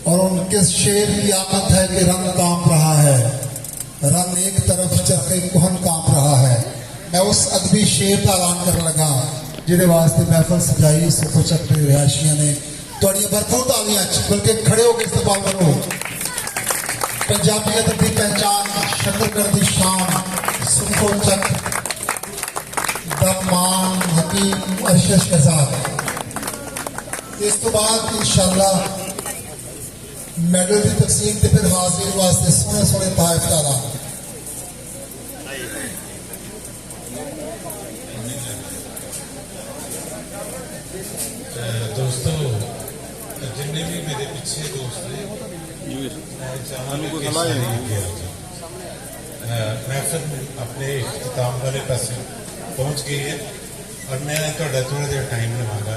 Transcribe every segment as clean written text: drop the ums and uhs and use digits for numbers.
और उनके शेर की आदत है कि रंग कांप रहा है, रंग एक तरफ चरखे कोहन कांप रहा है। मैं उस अदबी शेर का ऐलान कर लगा जिहदे वास्ते महफल सजाई सुखोचक के रिहायशियों ने। तुहाड़ियां भरपूर तालियां, बल्कि खड़े होकर इस्तकबाल करो। पंजाबी अदब की पहचान, शकरगढ़ की शान, सुखोचक दमान हकीम अरशद शहजाद। इस तो बाद इंशाअल्लाह मेडल की तकसीम ते फिर हाजिर वास्ते सोहने सोहने ताइफ का ऐलान। दोस्तों, जिन्ने भी मेरे पीछे दोस्त ने महफिल अपने इख्तिताम वाले पास पहुंच गई है और मैं थोड़ा थोड़ा देर टाइम लवांगा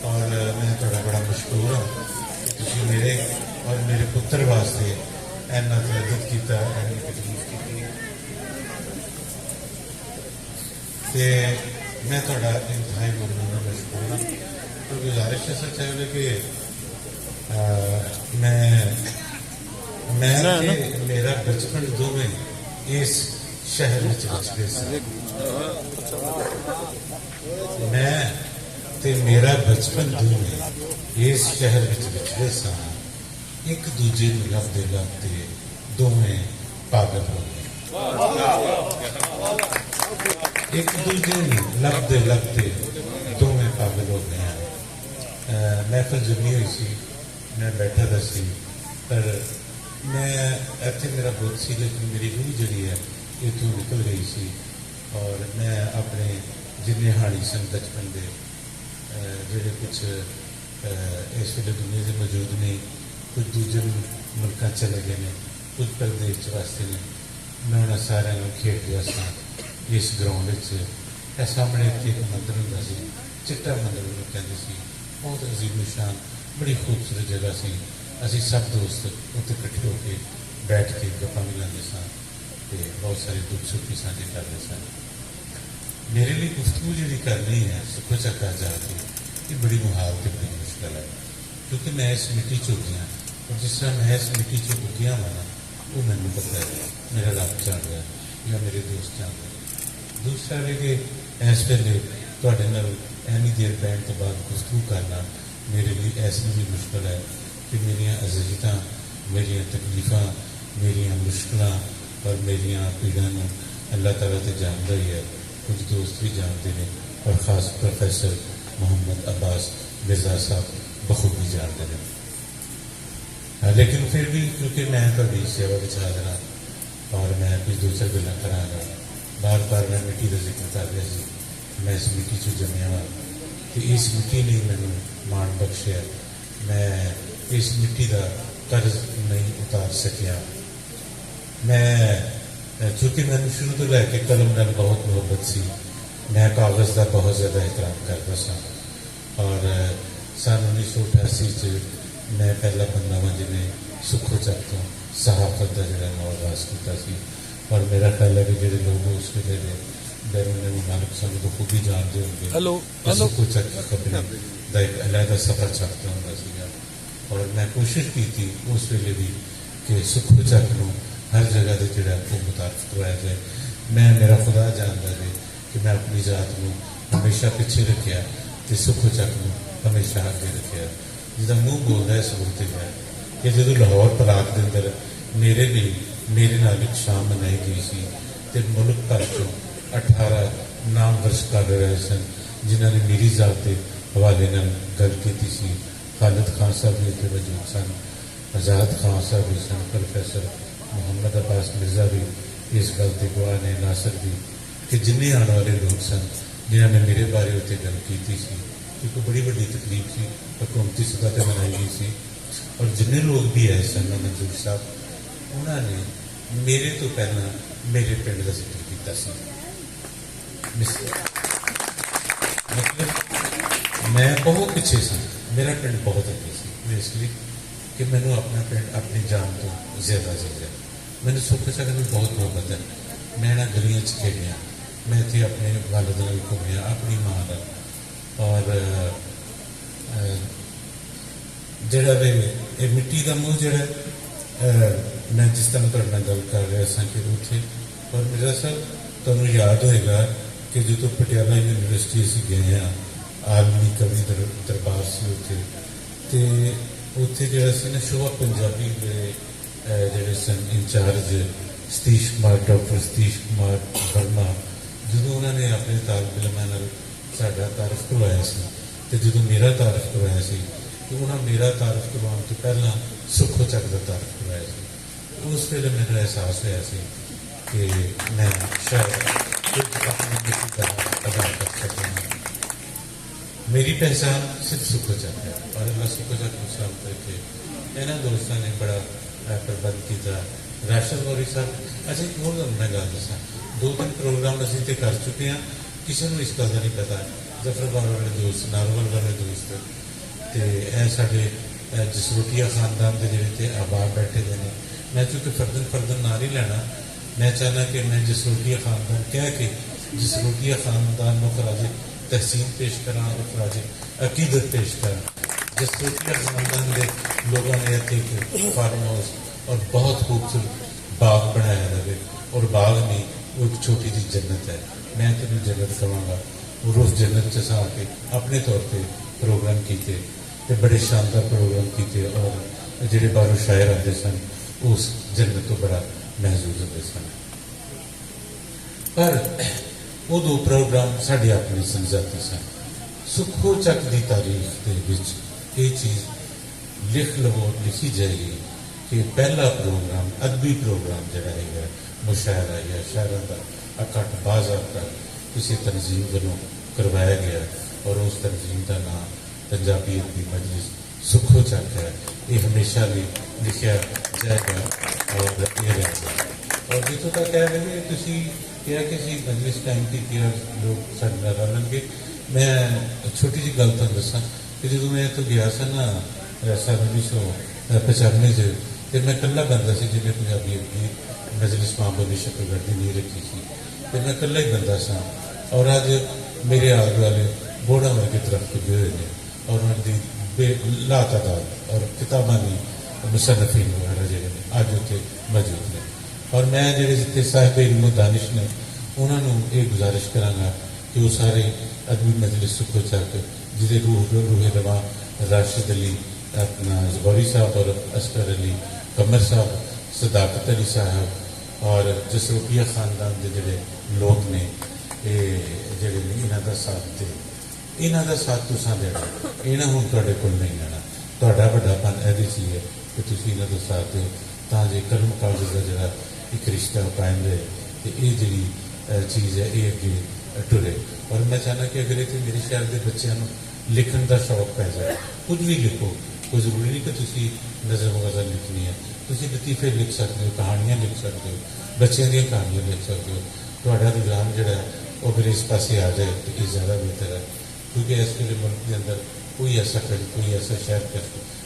और मैं थोड़ा बड़ा मशहूर हूँ कि तुम मेरे और मेरे पुत्र वास्ते इन्ना तलद्दुत किया, इन्नी तकलीफ की। मैं थोड़ा इंतहाई बोलने में मशहूर हाँ। तो गुजारिश है सच है कि मैं मेरा बचपन दोवें इस शहर में बचते सन। मैं ते मेरा बचपन दोवें इस शहर में बचते सन। एक दूजे को लभदे लभदे दोवें पागल हो गए। एक दूजे को लभदे लभदे दोवें पागल हो गए। महफिल जुनी हुई सी, मैं बैठा था सी, पर मैं इतने मेरा बुत सी, लेकिन मेरी रूह जी है इतों निकल गई सी। और मैं अपने जिन्ने हाणी सन बचपन के जोड़े कुछ इस वे दुनिया से मौजूद ने, कुछ दूजे मुल्क चले गए हैं, कुछ प्रदेश वास्ते ने, मैं उन्होंने सारे खेड गया सा इस ग्राउंड। सामने एक मंदिर होंगे सी, चिट्टा मंदिर उन्होंने कहते सी, बहुत अजीम शान बड़ी खूबसूरत जगह सी। असी सब दोस्त उत्ते इकट्ठे होकर बैठ के गप्पा भी लाते सन, बहुत सारे दुख सुख भी साझे करते सन। मेरे लिए गुफ्तगू जी करनी है सुखोचक जाके, ये बड़ी मुहाल तो बड़ी मुश्किल है, क्योंकि मैं इस मिट्टी चो गया और जिस तरह मैं इस मिट्टी चो उगिया वा ना, वो मैंने पता है, मेरा रब जान रहा है या मेरे दोस्त जान रहे। दूसरा है कि इस वेले थोड़े नाल इन्नी देर बहन तो बाद गुफ्तगू करना मेरे लिए ऐसी भी मुश्किल है कि मेरिया अज़ीज़त, मेरिया तकलीफ़ा, मेरिया मुश्किल और मेरिया पीड़ा अल्लाह ताला तो जानता ही है, कुछ दोस्त भी जानते हैं और ख़ास प्रोफेसर मोहम्मद अब्बास मिर्जा साहब बखूबी जानते हैं। लेकिन फिर भी क्योंकि मैं थोड़ी सेवा में हाज़र हाँ और मैं कुछ दूसरे गल्लां करांगा, बार बार मैं मिट्टी का जिक्र कर रहा सी, मैं इस मिट्टी चो जमया वा कि इस मिट्टी ने मैनू मान बख्शिया, मैं इस मिट्टी का कर्ज नहीं उतार सकिया। मैं चूँकि मैंने शुरू तो लैके कलम नाल बहुत मुहब्बत सी, मैं कागज़ का बहुत ज़्यादा एहतराम करता सा और सन 1988 मैं पहला बंदा वा जिन्हें सुखोचक तो सहाफत का जो आगाज किया। और मेरा ख्याल है कि जो लोग उस वे बैरून मालिक सानू बखूबी जानते होंगे, सुखोचक अपने का एक अलहदा सफर छपता होंगे। और मैं कोशिश की थी उस वेले भी कि सुखोचक को हर जगह से जोड़ा को मुतारफ करवाया जाए। मैं मेरा खुदा जानता है कि मैं अपनी जात को हमेशा पिछे रखा तो सुखोचक को हमेशा आगे रखा। जिदा मूँह बोलता है सबूत है कि जो लाहौर पराग के अंदर मेरे लिए मेरे नाल एक शाम मनाई गई सी, तो मुल्क भर चो 18 नामवर शिकार रहे सन जिन्होंने मेरी जात के हवाले गल की सी। खालिद खान साहब भी इतने मौजूद सन, आज़ाद खान साहब भी सन, प्रोफेसर मोहम्मद अब्बास मिर्जा भी इस गल के गवाह ने, नासिर भी, कि जिन्हें आने वाले लोग सन जिन्होंने मेरे बारे उत्ते गल की सी, क्योंकि बड़ी बड़ी तकलीफ सी हुकूमती सतह पर मनाई गई सी। और जिन्हें लोग भी आए सन मंजूर साहब उन्होंने मेरे तो पहला मेरे पिंड का जिक्र किया सी। मतलब मैं बहुत पिछे सा, मेरा पिंड बहुत अगे सी, इसलिए कि मैंने अपना पिंड अपनी जान तो ज्यादा चाहिए। मैंने सुखोचक में बहुत मोहब्बत है, मैं ना गलियां खेलिया, मैं इतने अपने वालिद नाल घूमिया, अपनी माँ नाल, और जड़ा वे ये मिट्टी का मूँह जोड़ा मैं जिस तरह तुहाडे नाल गल कर रहा सा कि उत्थे और मिर्ज़ा साहब तुहानूं याद होएगा कि जो पटियाला यूनिवर्सिटी असीं गए हाँ आलमी कवि दरबार से उत्थे ते उत्थे जिहड़ा सी ना शोभा पंजाबी दे जिहड़े सन इंचार्ज सतीश कुमार डॉक्टर सतीश कुमार वर्मा जो उन्होंने अपने तालब इलमां नाल साडा तारफ करवाया सी ते जो मेरा तारफ करवाया सी तो उन्होंने मेरा तारफ करवाने तो पहला सुखो चक का तारफ करवाया सी उस वेले मैंने एहसास होया सी कि मैं शायद अपनी किसी तरह अदा कर सकता हूँ। मेरी पहचान सिर्फ सुखो चक है और अल्लाह सुखो चक को सलाम करके इन्होंने दोस्तों ने बड़ा प्रबंध किया। राशिद गौरी साहब अच्छा एक होर मैं गल दसा 2-3 प्रोग्राम असीं ते कर चुके हैं किसी को इस गल का नहीं पता जफरबाद वाले दोस्त नारोवाल वाले दोस्त तो यह साढ़े जसरोटिया खानदान के जोड़े आबाद बैठे हुए हैं। मैं चूँकि फर्दन ना नहीं लेना मैं चाहना कि मैं जसरोटिया खानदान कह के जसरोटिया खानदान को खराज तहसीन पेश करा और खराज अकीदत पेश करा। जसरोटिया खानदान के लोगों ने इतने एक फार्म हाउस और बहुत खूबसूरत बाग बनाया रहे और बाग नहीं वो एक छोटी सी जन्नत है। मैं तेन जन्नत कहांगा और उस जन्नत च सा के अपने तौर पर प्रोग्राम किए तो बड़े शानदार प्रोग्राम किए और जोड़े बाहरों शायर आते सन उस जन्नत तो बड़ा महसूस होते सन। पर वो 2 प्रोग्राम साढ़े अपने समझाती सन। सुखो चक की तारीख के ये चीज़ लिख लवो लिखी जाएगी कि पहला प्रोग्राम अदबी प्रोग्राम जरा है मुशायरा या शायरों का अकट बाज़ाब्ता किसी तंजीम वालों करवाया गया और उस तंजीम का नाम पंजाबी अदबी मजलिस सुखो चक है। ये हमेशा भी लिखा जाएगा और ये रहेगा। और जितों तक कह रहे हैं तुसी क्या किसी मजलिस टाइम की किया लोग साढ़े नाल रलणगे। मैं छोटी जी गल तुहानूं दसां कि जो मैं तो गया सा ना 1995 तो मैं कल्ला बंदा सी जिन्हें पंजाबी अदबी मजलिस मामूली शक्लगढ़ की नहीं रखी थी तो मैं कल्ला ही बंदा सा और अज मेरे आले दुआले बोड़ा वर्गे दरख्त उगे हुए हैं और उनकी लातादाद और किताबा की मुसन्नफीन वगैरह जोड़े ने अज उत्थे मौजूद ने। और मैं जोड़े जिते साहिब इल्म दानिश ने उन्होंने ये गुजारिश कराँगा कि वो सारे अदबी मजलिस सुखो चक जिसे रूहे रवा राशिद अली अपना जबौरी साहब और असगर अली कमर साहब सदाकत अली साहब और जसरोटिया खानदान के जोड़े लोग ने जोड़े इन्हों का साथ दे इन्हों का साथ तुसां देना इन्हें हुण तुहाडे कोल नहीं आना तुहाडा वड्डापन इहदे च ही है कि तुसीं इन्हां दा साथ दो तां जे कलम कागज़ का जोड़ा एक रिश्ता कायम रहे तो ये जी चीज़ है ये अगे टुरे। और मैं चाहना कि अगर इतने मेरे शहर के बच्चों को लिखण का शौक पै जाए कुछ भी लिखो कोई जरूरी नहीं कि तुसीं नज़म गज़ल लिखनी है तुसीं लतीफे लिख सकते हो कहानियाँ लिख सकते हो बच्चों दी कहानियाँ लिख सकते हो। तुहाडा रुझान जिहड़ा वो अगर इस पासे आ जाए तो ये ज़्यादा बेहतर है क्योंकि इस वेले मुल्क के अंदर कोई ऐसा कोई ऐसा शहर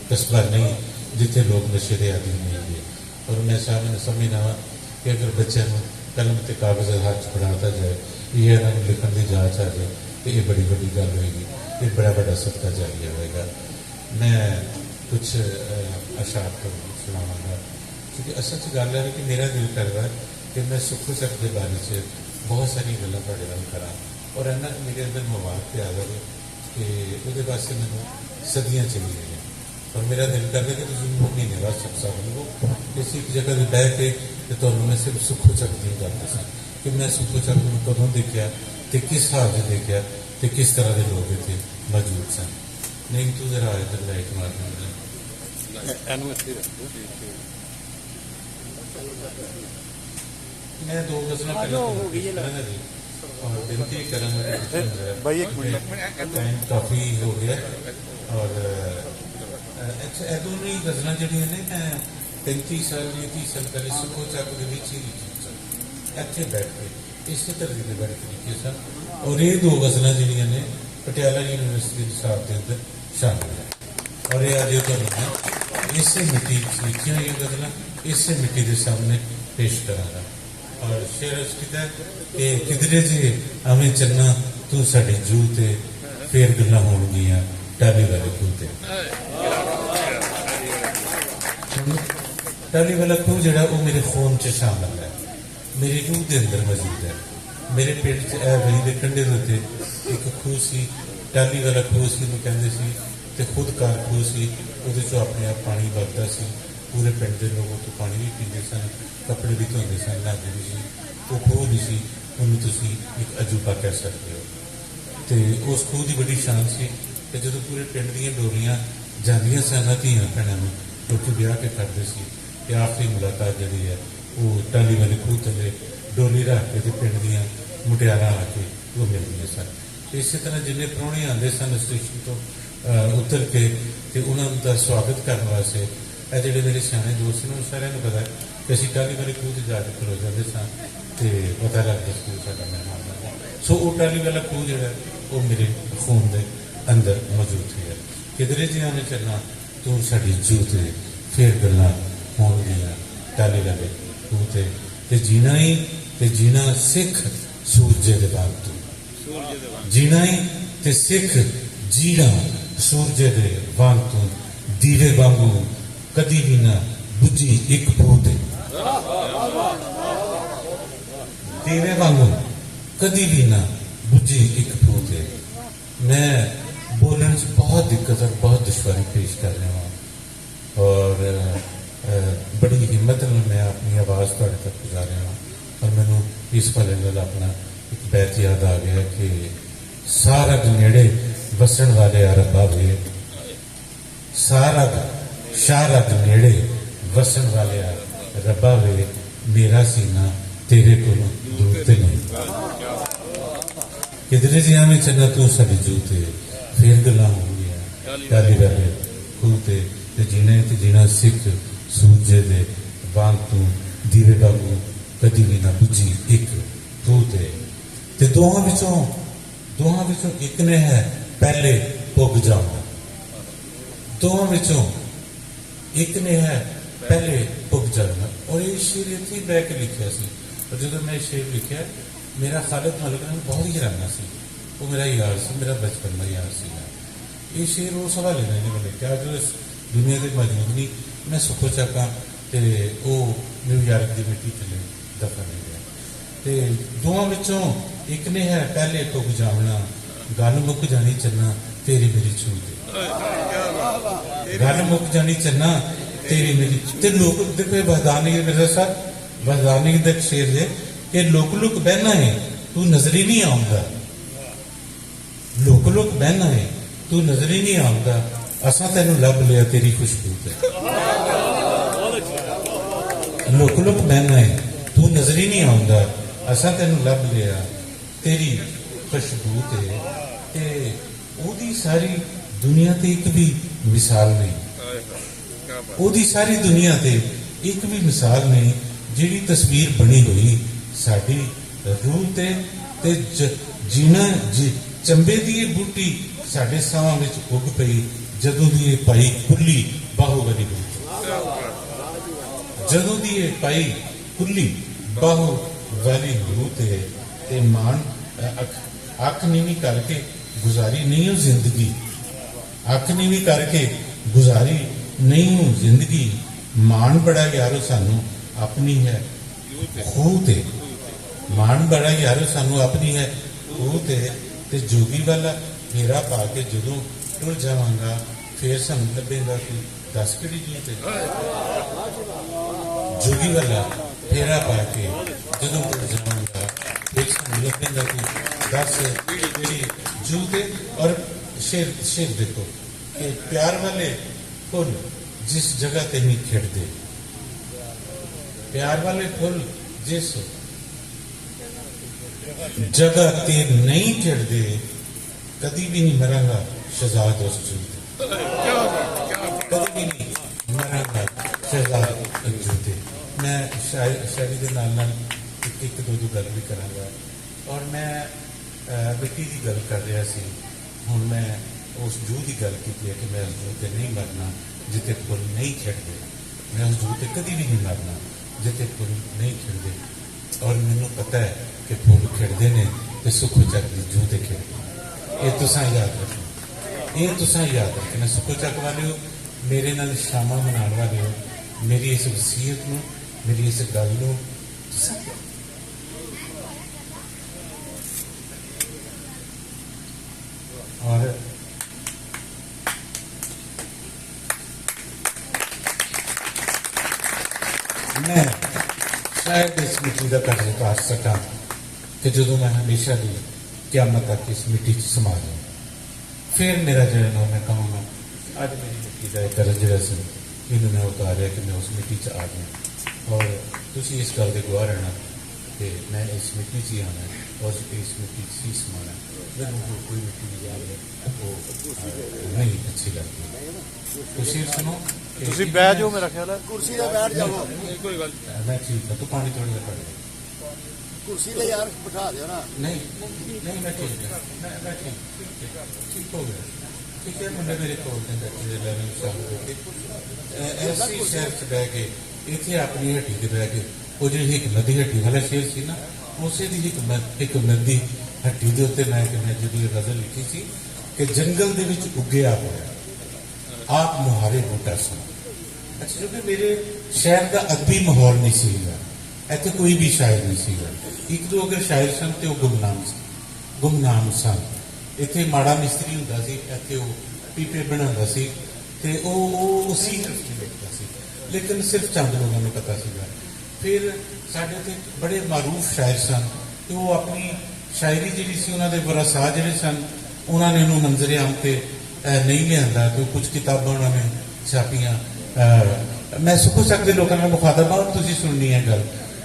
कस्बा नहीं जिथे लोग नशे के आदि नहीं है। और मैं समझना वा कि अगर बच्चों को कलम से कागज़ हाथ पढ़ाता जाए ये इन्होंने लिखण की जाँच आ जाए तो ये बड़ी बड़ी गल होएगी ये बड़ा बड़ा सदका जारिया होएगा। मैं कुछ अशार को सुनावांगा क्योंकि असल च गल है कि मेरा दिल कर रहा है कि मैं सुखो चक के बारे में बहुत सारी गल्लां तुहाडे नाल करां और इन्ना मेरे अंदर मवाद पे आ जाए कि वो वास्ते मैंने सदियाँ चली गई और मेरा दिल कर रहा है कि तुम महीने बाद सुख सकते हो किसी एक जगह बह के तो मैं सिर्फ सुखो चक की गल दसां कि मैं सुखो चक को कदों देखा तो किस हाल में देखा तो किस तरह के लोग इतने मौजूद सन। नहीं तू जरा आए तो लाइट मार मैं 2 गज़लां और विनती करूँगा भाई एक मिनट टाइम काफ़ी हो गया और ਇਹ ਦੋਨੋਂ ਹੀ ਗਜ਼ਲਾਂ ਜਿਹੜੀਆਂ ਨੇ ਮੈਂ 35 ਸਾਲ 30 ਸਾਲ ਪਹਿਲੇ ਸੁਖੋ ਚੱਕ ਦੇ ਵਿੱਚ ਹੀ ਲਿਖੀ ਇੱਥੇ ਬੈਠ ਕੇ ਇਸੇ ਤਰ੍ਹਾਂ ਦੇ ਬੈਠ ਕੇ ਲਿਖੀ ਸਨ ਔਰ ਇਹ 2 ਗਜ਼ਲਾਂ ਜਿਹੜੀਆਂ ਨੇ ਪਟਿਆਲਾ ਯੂਨੀਵਰਸਿਟੀ ਦੇ ਸਾਹਿਬ ਦੇ ਅੰਦਰ शामिल है और ये आज तो इससे मिट्टी लिखी हुई गज़लां इससे मिट्टी के सामने पेश करांगा। और शेर कहता है कि किधरे जे हमें चलना तू साडे जू ते फिर गल्लां होणगीआं टाली वाले खूह ते। टाली वाला खूह जिहड़ा वो मेरे खून च शामिल है, मेरी रूह के अंदर मौजूद है। मेरे पेट च वही के कंढे के उत्ते एक खूह सी, टाली वाला खूह सी उहनूं कहंदे सी, ते खुदकार खूह सी, उहदे चों अपने आप पानी वगदा सी। पूरे पिंड के लोग उत्तों पानी भी पींदे सन, कपड़े भी धोंदे सन, नहाते भी सी। वो खूह नहीं सी, उहनूं तुसीं एक अजूबा कह सकते हो। तो उस खूह की बड़ी शान सी कि जो पूरे पिंड दी डोलियां जांदियां सन धीआं भैणां नूं लोग ब्याह के करते सी, कि आखिरी मुलाकात जिहड़ी है वो टाली वाले खूह थल्ले डोली रख के ते पिंड दीआं मुटियारां आके वो मिलदियां सन। इस तरह जिन्ने प्राहुणे आते सन स्टेशन तो उतर के ते उन्हां दा स्वागत करने वास्ते ਇਹ ਜਿਹੜੇ ਮੇਰੇ ਸਿਆਣੇ ਦੋਸਤ ਨੇ ਸਾਰਿਆਂ ਨੂੰ ਪਤਾ ਕਿ ਅਸੀਂ ਟਾਹਲੀ ਵਾਲੇ ਖੂਹ 'ਤੇ ਜਾ ਕੇ ਖਲੋ ਜਾਂਦੇ ਸਾਂ ਤੇ ਪਤਾ ਲੱਗਦਾ ਸੀ ਕਿ ਸਾਡਾ ਮਹਿਮਾਨ ਹੈ। ਸੋ ਉਹ ਟਾਹਲੀ ਵਾਲਾ ਖੂਹ ਜਿਹੜਾ ਉਹ ਮੇਰੇ ਖੂਨ ਦੇ ਅੰਦਰ ਮੌਜੂਦ ਹੈ। ਕਿਧਰੇ ਜਿਹਾਂ ਨੇ ਚੱਲਣਾ ਤੂੰ ਸਾਡੀ ਜੂਤ ਹੈ, ਫਿਰ ਗੱਲਾਂ ਹੋਣਗੀਆਂ ਟਾਹਲੀ ਵਾਲੇ ਖੂਹ 'ਤੇ ਜੀਣਾ ਹੀ ਤੇ ਜੀਣਾ ਸਿੱਖ ਸੂਰਜ ਦੇ ਬਾਗ ਤੋਂ, ਜੀਣਾ ਹੀ ਤੇ ਸਿੱਖ ਜੀਣਾ ਸੂਰਜ ਦੇ ਬਾਗ ਤੋਂ, ਦੀਵੇ ਵਾਂਗੂ कदी भी ना बुझी एक बूंद, दीवे वांगू कदी भी ना बुझी एक बूंद। मैं बोलने से बहुत दिक्कत और बहुत दुश्वारी पेश कर रहा हूँ और बड़ी हिम्मत में मैं अपनी आवाज़ थोड़े तक गुजार रहा हूँ। और मैनू इस वाले नाल अपना एक बैत याद आ गया कि सारा नेड़े वसन वाले अरबा वे, सारा शारद नेड़े वसन वाले रब्बा वे, मेरा सीना तेरे को दूर ते नहीं। किधरे जिहां में चलना तू साडी जूत है, फिर गल्लां होंगियां टाली वाले खूह ते जीना ते जीना सिख सूरज दे वांग तू, दीवे वांगू कदी भी ना बुझी एक खूह ते दोहां विचों एक ने है पहले पुग जाना, दोहां विचों एक ने है पहले पुग जाना। और ये शेर इतनी बह के लिखा सी, और जो मैं शेर लिखा मेरा खालिद मलिक ने बहुत ही रहना सी, वो मेरा यार से, मेरा बचपन का यार सी। ये शेर उस हवाले ने मैं लिखा जो इस दुनिया के मौजूद नहीं, मैं सुखो चका तो वो न्यूयॉर्क की मिट्टी थले दफन हो गया। तो दोवां विचों एक ने है पहले पुग जाना, गल मुक जानी चलना तेरी मेरी छूट, गल मुक जानी चलना तेरी मेरी। ते लोग देखो बहदानी मेरे साथ बहदानी का शेर है कि लोक लुक बहना है तू नजर ही नहीं आऊंगा, लोक लुक बहना है तू नजर ही नहीं आऊंगा, असा तेन लभ लिया तेरी खुशबू ते। लोक लुक बहना है तू नजर ही नहीं आऊंगा, असा तेन लभ लिया तेरी खुशबू ते। ओदी सारी दुनिया ते एक भी मिसाल नहीं, ओदी सारी दुनिया ते एक भी मिसाल नहीं जिहड़ी तस्वीर बनी हुई साडी रूह ते जीना चंबे दी बूटी साडे साहां विच उग पई जदों दी पाई खुली बाहू वाली बूटी, जदों दी पाई खुली बाहू वाली रूह ते मान अख नीवी करके गुजारी नहीं हो जिंदगी, अख नीवी करके गुजारी नहीं हो जिंदगी, मान बड़ा यारो सानू अपनी है खूह ते, मान बड़ा यारो सानू अपनी है खूह ते जोगी वाला फेरा पा के जदों टुर जावांगा फिर सानू लभेगा कि दस किहड़ी जूत ते, जोगी वाला फेरा पा के जदों टुर जावांगा फिर सानू लभेगा कि दस किहड़ी जूत ते। और शेर देखो कि प्यार वाले फुल जिस जगह ते नहीं खिड़ते, प्यार वाले फुल जिस जगह ते नहीं खिड़ते, कभी भी नहीं मरांगा शहजाद उस जूते, कभी भी नहीं मरांगा शहजाद उस जूते। मैं शायरी के नाल एक दो गल भी करांगा। और मैं मिट्टी की गल कर रहा सी, हुण मैं उस जूह की गल की है कि मैं उस जूह ते नहीं मरना जिते फुल नहीं खिड़ते, मैं उस जूह ते कभी भी नहीं मरना जिते फुल नहीं खिड़ते। और मैनू पता है कि फुल खिड़ते ने तो सुखो चक की जूह ते खिड़ते, ये तुसां याद रखना, ये तुसां याद रखना। सुखो चक वाले हो, मेरे नाल शामां मनाने वाले हो, मेरी इस वसीयत में, मेरी इस गल नूं और मैं शायद इस मिट्टी का कर्ज उतार सका कि जो मैं हमेशा भी क़यामत तक इस मिट्टी च समा जाऊँ, फिर मेरा जो मैं कहूँगा अज मेरी मिट्टी का एक कर्ज जो सी इन्हों मैं उतारिया कि मैं उस मिट्टी च आ जाऊँ। और तुम इस गल के गवाह रहना कि मैं इस मिट्टी च ही आना और इस मिट्टी च ही समाना। मैंने कोई मिट्टी की याद है वो नहीं अच्छी लगती। तो शेर सुनो, ਤੁਸੀਂ ਬਹਿ ਜਾਓ, ਮੇਰਾ ਖਿਆਲ ਹੈ ਕੁਰਸੀ ਤੇ ਬੈਠ ਜਾਓ। ਕੋਈ ਗੱਲ मैं ठीक है, तू पानी थोड़ी देर पड़ ਕੁਰਸੀ ਤੇ ਯਾਰ ਬਿਠਾ ਦਿਓ ਨਾ। नहीं नहीं मैं ठीक है, मैं ठीक हो गया। ठीक है, मुंडे मेरे कोल ने बैठे लैन शाम ऐसी शहर च बह के इतने अपनी हट्टी से बह के वो जी हिकमत की हट्टी वाला शेर सी ना, उसे की हिकमत की हट्टी के उत्ते मैं जो ये गजल लिखी थी कि जंगल दे विच उग्गिया होया आप मुहारे बूटा सन। अच्छा, क्योंकि मेरे शहर का अदबी माहौल नहीं सीगा, इतने कोई भी शायर नहीं सीगा। एक दो अगर शायर सन तो गुमनाम सन। इतने माड़ा मिस्त्री हुंदा सी, इतने वो पीपे बनांदा सी ते उसी हरफ में लिखता सी, लेकिन सिर्फ चंद लोगों को पता सीगा। फिर साडे ते बड़े मारूफ शायर सन ते वो अपनी शायरी जिहड़ी सी उन्हां दे वरासा जिहड़े सन उन्होंने इन्हूं मंजरे आम ते नहीं लिया तो कुछ किताबां उन्होंने छापियां। मैं सुखो सकते लोगों ने मुखातबा तुम सुननी है गल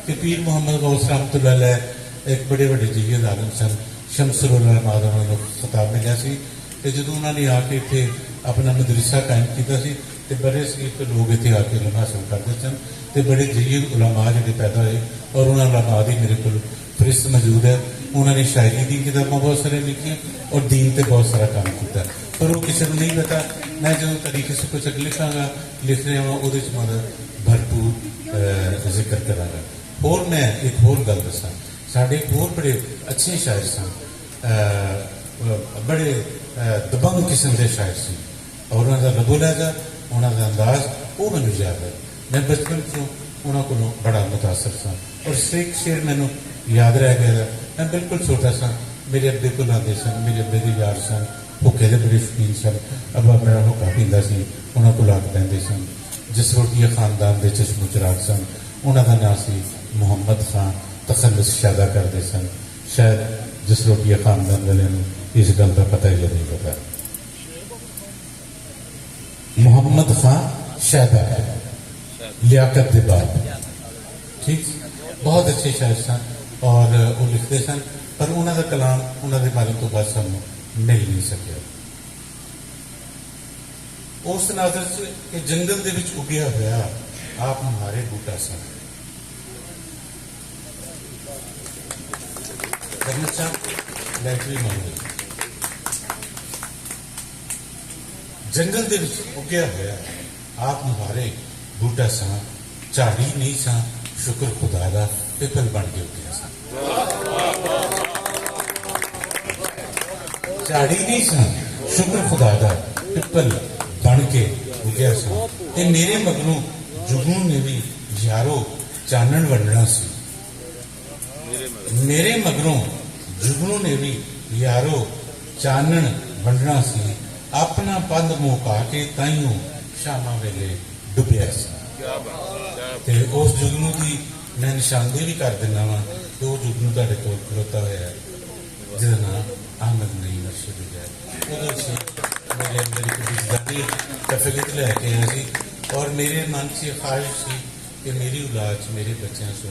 कि पीर मुहम्मद गौस रहमतुल्लाह अलैह एक बड़े बड़े जहीद आलम सन, शमसुल उलमा दा उन्होंने खिताब मिलिया सी ते जदों उन्होंने आके इत्थे अपना मदरसा कायम किया सी ते बड़े तो लोग इत्थे आके इल्म हासिल करते सन ते बड़े जहीद उलमा जिहड़े पैदा हुए और उन्होंने उलमा दी मेरे को फरिस्त मौजूद है। उन्होंने शायरी दी किताबां बहुत सारे लिखियां और दीन ते बहुत सारा काम किया, पर वो किसी को नहीं पता। मैं जो तरीके से कुछ लिखांगा लिख रहा हूँ वो भरपूर जिक्र करांगा। और मैं एक होर गल दसा, साढ़े होर बड़े अच्छे शायर सन, बड़े दबंग किस्म के शायर सी और उन्होंने लबो लहजा उन्होंने अंदाज वो मैनू याद है। मैं बचपन चो उन्होंने को बड़ा मुतासर सा और एक शेर मैनू याद रह गया। मैं बिल्कुल छोटा सा, मेरे अब्बे को आते सन, मेरे अब्बे के यार सन, भुखे के बड़े शौकीन सन। अब्बा मेरा हुक्का पींदा सी, उन्होंने को लाग पैंदे सन। जसरोटिया खानदान के चश्मो चराग सन, उन्होंने नाम सी मुहम्मद खान, तखल्लुस शादा करते सन। शायद जसरोटिया खानदान वाले इस गल का पता ही नहीं पता। मुहम्मद खान शादा लियाकत दे बाप, ठीक, बहुत अच्छे शायर सन और वो लिखते सन, पर उन्होंने कलाम उन्होंने बारे तो बाद सानू मिल नहीं सकिया। उस नाजर से कि जंगल दे विच उगिया होया आप मुहारे बूटा सन। जंगल दे विच उगिया होया आप मुहारे बूटा सन, झाड़ी नहीं सा शुक्र खुदा दा पिपल बन के उगिया सा। झाड़ी नहीं सा शुक्र खुदा दा पिपल बन के उगिया सा। ते मेरे मगरों जुगनू ने भी यारो चानन वंडना सी। मेरे मगरों जुगनू ने भी यारो चानन वंडना सी। अपना पंध मुका के ताइयों शामा वेले डुबिया सी। ते उस जुगनू की मैं निशानदेही भी कर दिना वा कि वो जुगनू तुहाडे कोल खलोता होया जिहदा नाम अहमद नईम अरशद है। मेरे अंदर एक विजदानी तफलीत लैके आया सी और मेरे मन से ख्वाहिश सी कि मेरी औलाद मेरे बच्चों से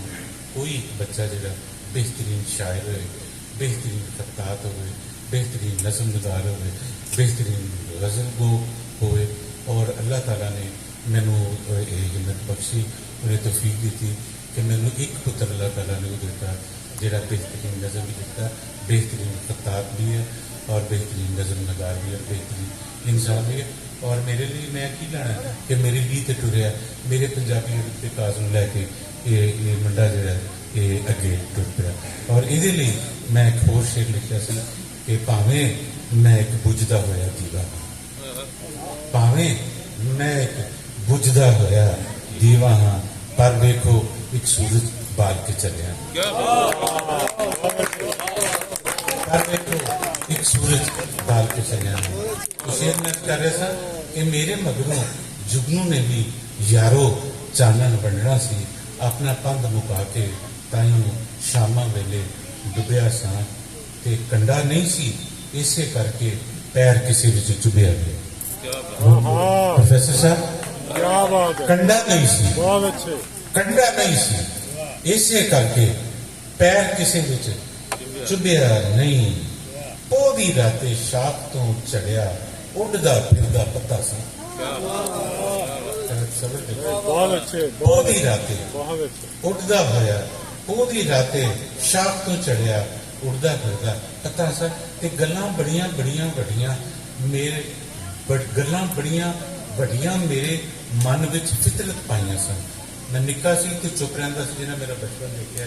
कोई एक बच्चा जो बेहतरीन शायर हो, बेहतरीन खत्तात हो, बेहतरीन नज़म निगार हो, बेहतरीन गज़ल गो हो। और अल्लाह ताला ने मैनू हिम्मत बख्शी और तौफीक दी थी कि मैनू एक पुत्र अल्लाह ताला ने वो दिता जोड़ा बेहतरीन नज़म भी दिता, बेहतरीन खत्तात भी है और बेहतरीन नज़म नगार भी है, बेहतरीन इंसान भी है। और मेरे लिए मैं की लेना कि मेरे लिए तो टुरया मेरे पंजाबी के काज में लैके ये मुंडा जो ये अगे टुर पाया। और ये मैं एक होर शेर लिखा सी कि भावें मैं एक बुझदा होया दीवा, भावें मैं एक बुझदा होया ਦੀਵਾ ਹਾਂ ਪਰ ਵੇਖੋ ਇੱਕ ਸੂਰਜ ਬਾਲ ਕੇ ਚੱਲਿਆ ਪਰ ਵੇਖੋ ਇੱਕ ਸੂਰਜ ਬਾਲ ਕੇ ਚੱਲਿਆ ਸ਼ੇਰ ਮੈਂ ਕਰ ਰਿਹਾ ਸਾਂ ਕਿ ਮੇਰੇ ਮਗਰੋਂ ਜੁਗਨੂ ਨੇ ਵੀ ਯਾਰੋ ਚਾਨਣ ਵੰਡਣਾ ਸੀ ਆਪਣਾ ਪੰਧ ਮੁਕਾ ਕੇ ਤਾਈਂ ਸ਼ਾਮਾਂ ਵੇਲੇ ਡੁੱਬਿਆ ਸਾਂ ਤੇ ਕੰਡਾ ਨਹੀਂ ਸੀ ਇਸੇ ਕਰਕੇ ਪੈਰ ਕਿਸੇ ਵਿੱਚ ਚੁਭਿਆ ਗਿਆ प्रोफेसर साहब क्या बात है, कंडा नहीं सी बहुत अच्छे। कंडा नहीं सी इसे करके पैर किसी विच चुभ्या नहीं पौधी राते शाख तो चढ़िया उड़दा फिरदा पत्ता सी बहुत अच्छे, पौधी राते बहुत अच्छे। उड़दा होया पौधी राते शाख तो चढ़िया उड़दा फिरदा पत्ता सा ते गल्लां बड़ियां बड़ियां वड्डियां मेरे ਗੱਲਾਂ ਬੜੀਆਂ ਵੱਡੀਆਂ ਮੇਰੇ ਮਨ ਵਿੱਚ ਫਿਤਰਤ ਪਾਈਆਂ ਸਨ ਮੈਂ ਨਿੱਕਾ ਸੀ ਤੇ ਚੁੱਪ ਰਹਿੰਦਾ ਸੀ ਜਿਹਨਾਂ ਮੇਰਾ ਬਚਪਨ ਦੇਖਿਆ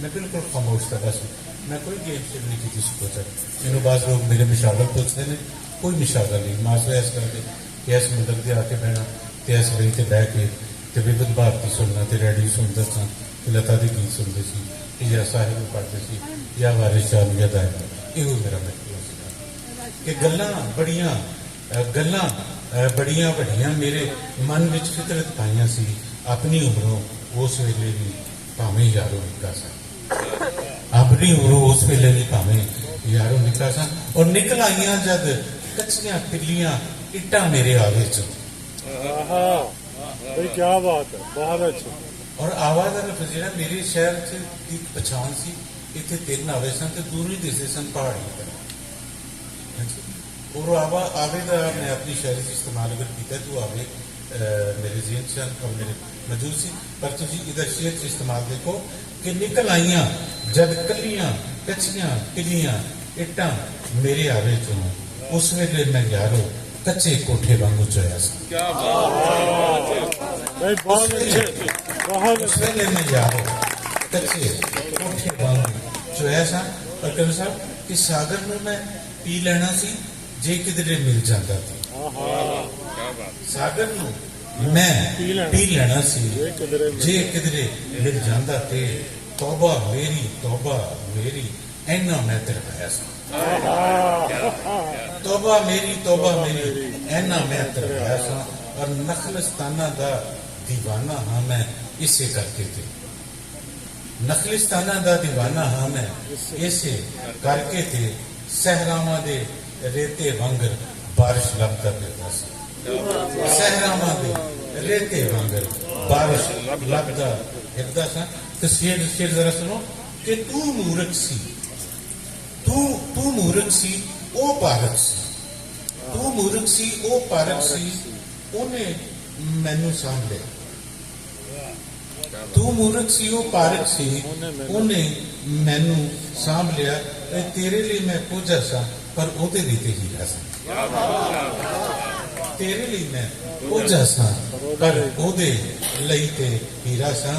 ਮੈਂ ਬਿਲਕੁਲ ਖਾਮੋਸ਼ ਕਰਦਾ ਸੀ ਮੈਂ ਕੋਈ ਗੇਮ ਸ਼ੇਮ ਨਹੀਂ ਕੀਤੀ ਸਕੂਲ ਤੱਕ ਮੈਨੂੰ ਬਾਅਦ ਲੋਕ ਮੇਰੇ ਮਿਸ਼ਾਗਲ ਪੁੱਛਦੇ ਨੇ ਕੋਈ ਮਿਸ਼ਾਗਲ ਨਹੀਂ ਮਾਸਟਰ ਇਸ ਕਰਕੇ ਕਿ ਇਸ ਮੰਦਰ ਦੇ ਆ ਕੇ ਬਹਿਣਾ ਤੇ ਇਸ ਵੇਲੇ ਤੇ ਬਹਿ ਕੇ ਤੇ ਵਿਵਧ ਭਾਰਤੀ ਸੁਣਨਾ ਤੇ ਰੇਡੀਓ ਸੁਣਦਾ ਸਾਂ ਤੇ ਲਤਾ ਦੇ ਗੀਤ ਸੁਣਦੇ ਸੀ ਜਾਂ ਸਾਹਿਬ ਨੂੰ ਪੜ੍ਹਦੇ ਸੀ ਜਾਂ ਵਾਰਿਸ ਸ਼ਾਹ ਨੂੰ ਯਾਦ ਆਇਆ ਇਹੋ ਮੇਰਾ ਮਤਲਬ ਸੀ ਕਿ ਗੱਲਾਂ ਬੜੀਆਂ ਵੱਡੀਆਂ ਮੇਰੇ ਮਨ ਵਿੱਚ ਫਿਤਰਤ ਪਾਈਆਂ ਸੀ ਆਪਣੀ ਉਮਰੋਂ ਉਸ ਵੇਲੇ ਵੀ ਭਾਵੇਂ ਯਾਰੋ ਨਿੱਕਾ ਸਾਂ ਆਪਣੀ ਉਮਰੋਂ ਉਸ ਵੇਲੇ ਵੀ ਭਾਵੇਂ ਯਾਰੋ ਨਿੱਕਾ ਸਾਂ ਔਰ ਨਿਕਲ ਆਈਆਂ ਜਦ ਕੱਚੀਆਂ ਪਿੱਲੀਆਂ ਇੱਟਾਂ ਮੇਰੇ ਆਵੇ ਚ भाई क्या बात है, बहुत अच्छे। ਔਰ ਆਵਾਜ਼ ਦਾ ਲਫ਼ਜ਼ ਜਿਹੜਾ ਮੇਰੇ ਸ਼ਹਿਰ ਚ ਇੱਕ ਪਛਾਣ ਸੀ ਇੱਥੇ ਤਿੰਨ ਆਵੇ ਸਨ ਤੇ ਦੂਰ ਹੀ ਦਿਸਦੇ ਸਨ ਪਹਾੜੀ ਤਰ੍ਹਾਂ और आवे का मैं अपनी शायरी से इस्तेमाल अगर किया तो आवे मेरे जेहन से और मेरे मौजूद सी पर तुम इधर शेर से इस्तेमाल देखो कि निकल आईया जब कलियां कच्चियां पिलियां इट्टां मेरे आवे चो उस वेले मैं यारो कच्चे कोठे वांगू चोया सा बहुत अच्छे, बहुत उस वेले मैं यारो कच्चे कोठे वांगू चोया सा और कवि साहब कि सागर में मैं पी लेना सी जे किधरे मिल जाता था सागर नूं मैं पी लेना सी जे किधरे मिल जाता थे तौबा मेरी ऐना मैं तरपाया सा तौबा मेरी ऐना मैं तरपाया सा और नखलिस्ताना दा दीवाना हाँ मैं इसे करके थे नखलिस्ताना दा दीवाना हाँ मैं इसे करके थे सहरावां दे रेते वांगर बारिश लगता फिरदा सी सहरावां दे रेते वांगर बारिश लगता फिरदा सा ते शेर जरा सुनो कि तू मूर्ख सी तू मूर्ख सी ओ पारक सी तू मूर्ख सी ओ पारक सी ओने मैनू सांभ लिया तू मूर्ख सी ओ पारक सी ओने मैनू सांभ लिया तेरे लिए मैं पूजा सा पर ओदे लिए ते हीरा सा तेरे लिए मैं पूजा सा पर ओदे लिए ते हीरा सा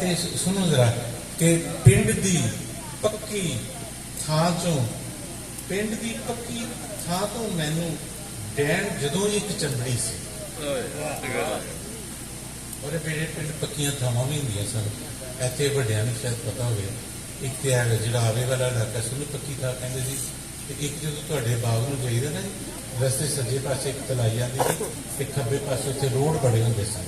ते सुनो जरा कि पिंड दी पक्की थां चों मैनू डैन जदों एक चंबड़ी सी और मेरे पिंड पक्कियां थावां भी हुंदियां सन इत्थे वड्डियां नूं शायद पता होवे एक ते है जिहड़ा आवे वाला इलाका सी उहनूं पक्की थां कहंदे सी एक जो तुहाडे बाग नूं जाईदा ना रस्ते सज्जे पासे एक तलाई आती सी ते खब्बे पासे उत्थे रोड बड़े हुंदे सन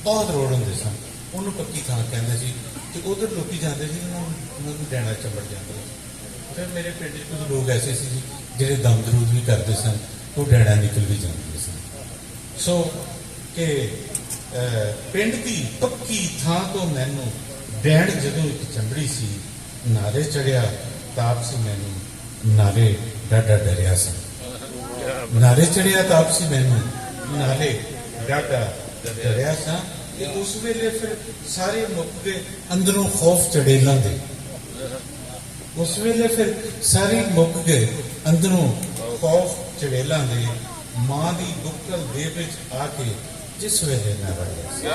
बहुत रोड हुंदे सन उहनूं पक्की थां कहंदे सी ते उधर लोकी जांदे सी उहनां नूं डैणा चंबड़ जांदा सी फिर मेरे पिंड कुछ लोग ऐसे सी जिहड़े दम दरूद भी करते सन वो डैणा निकल भी जाते सन सो कि पिंड की पक्की थां तो मैनू डैण जदों एक चंबड़ी सी नारे चढ़िया ताप सी मैनू नारे डाडा डरिया सा नारे चढ़िया ताप सी मैनू नारे डाडा डरिया सा कि उस वेले फिर सारे मुक गए अंदरों खौफ चड़ेलों दे उस वेले फिर सारे मुक गए अंदरों खौफ चड़ेलों दे मां दी बुक्कल दे विच आके जिस वेले मैं बढ़ गया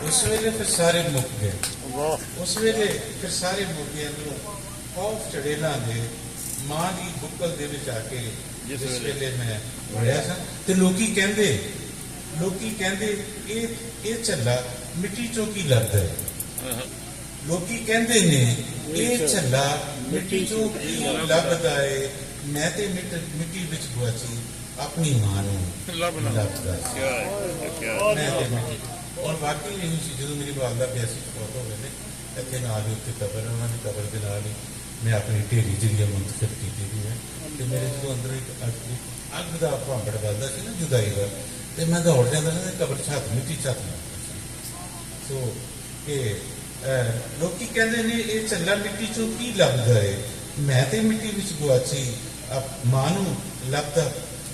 उस वेले फिर सारे मुक गए उस वेले फिर सारे मुक गए अंदरों खौफ चड़ेलों दे मां दी बुक्कल दे विच आके जिस वेले मैं बढ़िया सा ते लोकी कहंदे ਲੋਕੀ ਕਹਿੰਦੇ ਇਹ ਝੱਲਾ ਮਿੱਟੀ ਚੋਂ ਕੀ ਲੱਭਦਾ ਹੈ। ਲੋਕੀ ਕਹਿੰਦੇ ਨੇ ਇਹ ਝੱਲਾ ਮਿੱਟੀ ਚੋਂ ਕੀ ਲੱਭਦਾ ਹੈ। ਮੈਂ ਤੇ ਮਿੱਟੀ ਵਿੱਚ ਗੁਆਚੀ ਆਪਣੀ ਮਾਂ ਨੂੰ ਲੱਭਦਾ ਸੀ। ਮੈਂ ਤੇ ਮਿੱਟੀ ਔਰ ਵਾਕਈ ਨਹੀਂ ਸੀ। ਜਦੋਂ ਮੇਰੀ ਵਾਲਦਾ 82 ਫੌਤ ਹੋ ਗਏ ਨੇ, ਇੱਥੇ ਨਾਲ ਹੀ ਉੱਤੇ ਕਬਰ, ਉਹਨਾਂ ਦੀ ਕਬਰ ਦੇ ਨਾਲ ਹੀ ਮੈਂ ਆਪਣੀ ਢੇਰੀ ਜਿਹੜੀ ਮੁੰਤਖਬ ਕੀਤੀ ਗਈ ਹੈ। ਤੇ ਮੇਰੇ ਜਦੋਂ ਅੰਦਰ ਇੱਕ ਅੱਗ ਦਾ ਭਾਂਬੜ ਵੱਜਦਾ ਸੀ ਨਾ ਜੁਦਾਈ ਦਾ, ਤੇ ਮੈਂ ਦੌੜ ਜਾਂਦਾ ਸੀ ਕਬਰ ਛੱਤ ਮਿੱਟੀ ਛੱਤ ਸੋ ਇਹ ਲੋਕੀ ਕਹਿੰਦੇ ਨੇ ਇਹ ਝੱਲਾ ਮਿੱਟੀ ਚੋਂ ਕੀ ਲੱਭਦਾ ਹੈ। ਮੈਂ ਤੇ ਮਿੱਟੀ ਵਿੱਚ ਗੁਆਚੀ ਮਾਂ ਨੂੰ ਲੱਭਦਾ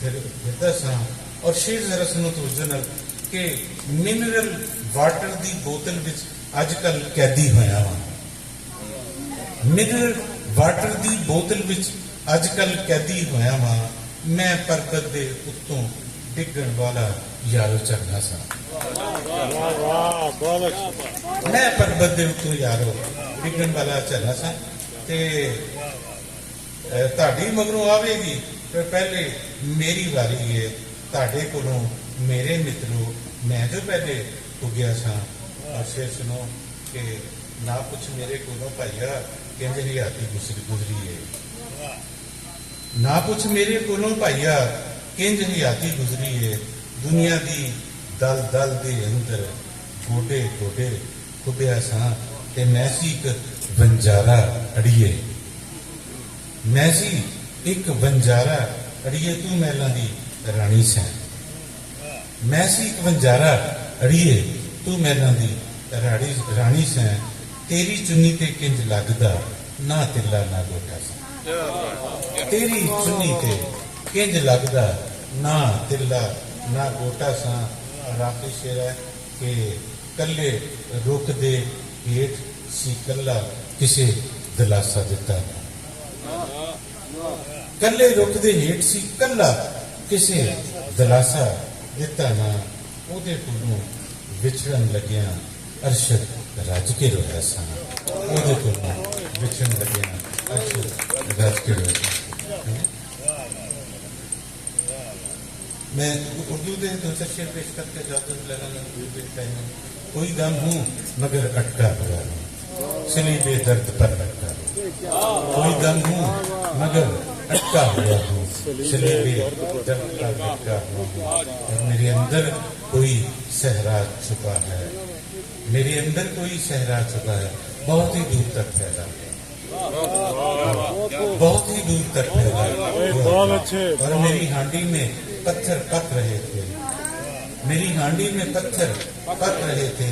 ਫਿਰਦਾ ਸਾਂ। ਔਰ ਸ਼ੇਰ ਜ਼ਰਾ ਸੁਣੋ ਤਵੱਜੋ ਨਾਲ ਕਿ ਮਿਨਰਲ ਵਾਟਰ ਦੀ ਬੋਤਲ ਵਿੱਚ ਅੱਜ ਕੱਲ ਕੈਦੀ ਹੋਇਆ ਵਾਂ। ਮਿਨਰਲ ਵਾਟਰ ਦੀ ਬੋਤਲ ਵਿੱਚ ਅੱਜ ਕੱਲ ਕੈਦੀ ਹੋਇਆ ਵਾਂ। ਮੈਂ ਪਰਬਤ ਦੇ ਉੱਤੋਂ ਡਿੱਗਣ ਵਾਲਾ ਯਾਰੋ ਝਰਨਾ ਸਾਂ। वाह वाह बहुत अच्छा ਮੈਂ ਪਰਬਤ ਦੇ ਉੱਤੋਂ ਯਾਰੋ ਡਿੱਗਣ ਵਾਲਾ ਝਰਨਾ ਸਾਂ। ਤੇ ਤੁਹਾਡੀ ਮਗਰੋਂ ਆਵੇਗੀ ਪਰ ਪਹਿਲੇ ਮੇਰੀ ਵਾਰੀ ਹੈ। ਤੁਹਾਡੇ ਕੋਲੋਂ ਮੇਰੇ ਮਿੱਤਰੋ ਮੈਂ ਜੋ ਪਹਿਲੇ ਪੁੱਗਿਆ ਸਾਂ। ਔਰ ਸ਼ੇਰ ਸੁਣੋ ਕਿ ਨਾ ਪੁੱਛ ਮੇਰੇ ਕੋਲੋਂ ਭਾਈਆ ਕਹਿੰਦੇ ਹਯਾਤੀ ਗੁਜ਼ਰੀ ਹੈ। ਨਾ ਪੁੱਛ ਮੇਰੇ ਕੋਲੋਂ ਭਾਈਆ ਕਿੰਜ ਹਯਾਤੀ ਗੁਜ਼ਰੀ ਹੈ। ਦੁਨੀਆ ਦੀ ਦਲ ਦਲ ਦੇ ਅੰਦਰ ਗੋਡੇ ਗੋਡੇ ਖੁੱਬਿਆ ਸਾਂ। ਤੇ ਮੈਂ ਸੀ ਇੱਕ ਵੰਜਾਰਾ ਅੜੀਏ। ਮੈਂ ਸੀ ਇੱਕ ਵੰਜਾਰਾ ਅੜੀਏ ਤੂੰ ਮਹਿਲਾਂ ਦੀ ਰਾਣੀ ਸੈਂ। ਮੈਂ ਸੀ ਇੱਕ ਵੰਜਾਰਾ ਅੜੀਏ ਤੂੰ ਮਹਿਲਾਂ ਦੀ ਰਾਣੀ ਸੈਂ। ਤੇਰੀ ਚੁੰਨੀ ਤੇ ਕਿੰਜ ਲੱਗਦਾ ਨਾ ਤਿੱਲਾ ਨਾ ਗੋਟਾ ਸਾਂ। ਤੇਰੀ ਚੁੰਨੀ ਤੇ ਕਿੰਜ ਲੱਗਦਾ ਨਾ ਤਿੱਲਾ ਨਾ ਗੋਟਾ ਸਾਂ। ਔਰ ਆਖਰੀ ਸ਼ੇਰ ਹੈ ਕਿ ਕੱਲੇ ਰੁੱਖ ਦੇ ਹੇਠ ਸੀ ਕੱਲਾ ਕਿਸੇ ਦਿਲਾਸਾ ਦਿੱਤਾ ਨਾ। ਕੱਲੇ ਰੁੱਖ ਦੇ ਹੇਠ ਸੀ ਕੱਲਾ ਕਿਸੇ ਦਿਲਾਸਾ ਦਿੱਤਾ ਨਾ। ਉਹਦੇ ਕੋਲੋਂ ਵਿਛੜਨ ਲੱਗਿਆ ਅਰਸ਼ਦ ਰੱਜ ਕੇ ਰੋਇਆ ਸਾਂ। ਉਹਦੇ ਕੋਲੋਂ ਵਿਛੜਨ ਲੱਗਿਆ ਅਰਸ਼ਦ ਰੱਜ ਕੇ ਰੋਇਆ ਸਾਂ। मैं उर्दू के दूसरे शेर पेश करके इजाजत लगा। कोई गम हूँ मगर अटका हुआ हूँ सलीबे दर्द पर लटका हूँ। कोई गम हूँ मगर अटका हुआ हूँ सलीबे दर्द पर लटका हुआ हूँ। और मेरे अंदर कोई सहरा छुपा है। मेरे अंदर कोई सहरा छुपा है। बहुत ही दूर तक फैला है। बहुत ही दूर तक फैला है। बहुत अच्छे और मेरी हांडी में पत्थर पक रहे थे। मेरी हांडी में पत्थर पक रहे थे।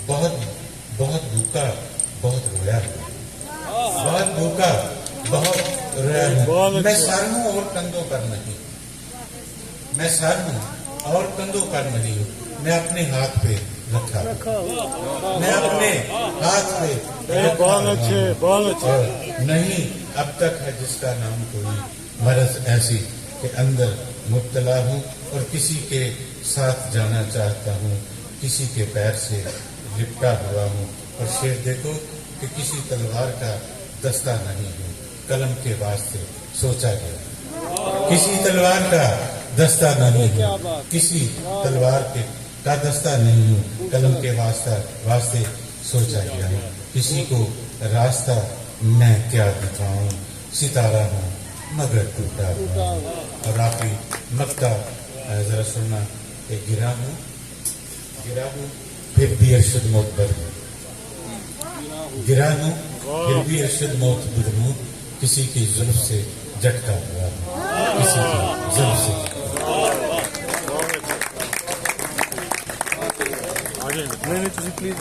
बहुत बहुत भूखा बहुत रोया हूँ। बहुत भूखा बहुत रोया हूँ। मैं सर हूँ और कंधों पर नहीं। मैं सर हूँ और कंधों पर नहीं हूँ। मैं अपने हाथ पे रखा। मैं अपने हाथ पे बहुत अच्छे नहीं अब तक है जिसका नाम कोई मरज ऐसी के अंदर मुब्तला हूँ और किसी के साथ जाना चाहता हूँ। किसी के पैर से लिपटा हुआ हूँ। और शेर देखो कि किसी तलवार का दस्ता नहीं हूँ कलम के वास्ते सोचा गया। किसी तलवार का दस्ता नहीं हूँ किसी तलवार का दस्ता नहीं हूँ कलम के वास्ते सोचा गया हूँ। किसी को रास्ता मैं क्या दिखाऊं सितारा हूँ मगर टूटा हुआ। और आखिरी मक्का जरा सुनना कि गिरा हूँ फिर भी अरशद मौत पर हूँ। गिरा हूँ फिर भी अरशद मौत पर हूँ। किसी की जुल्फ से झटका हुआ हूँ। किसी की जुल्फ से आगे नहीं प्लीज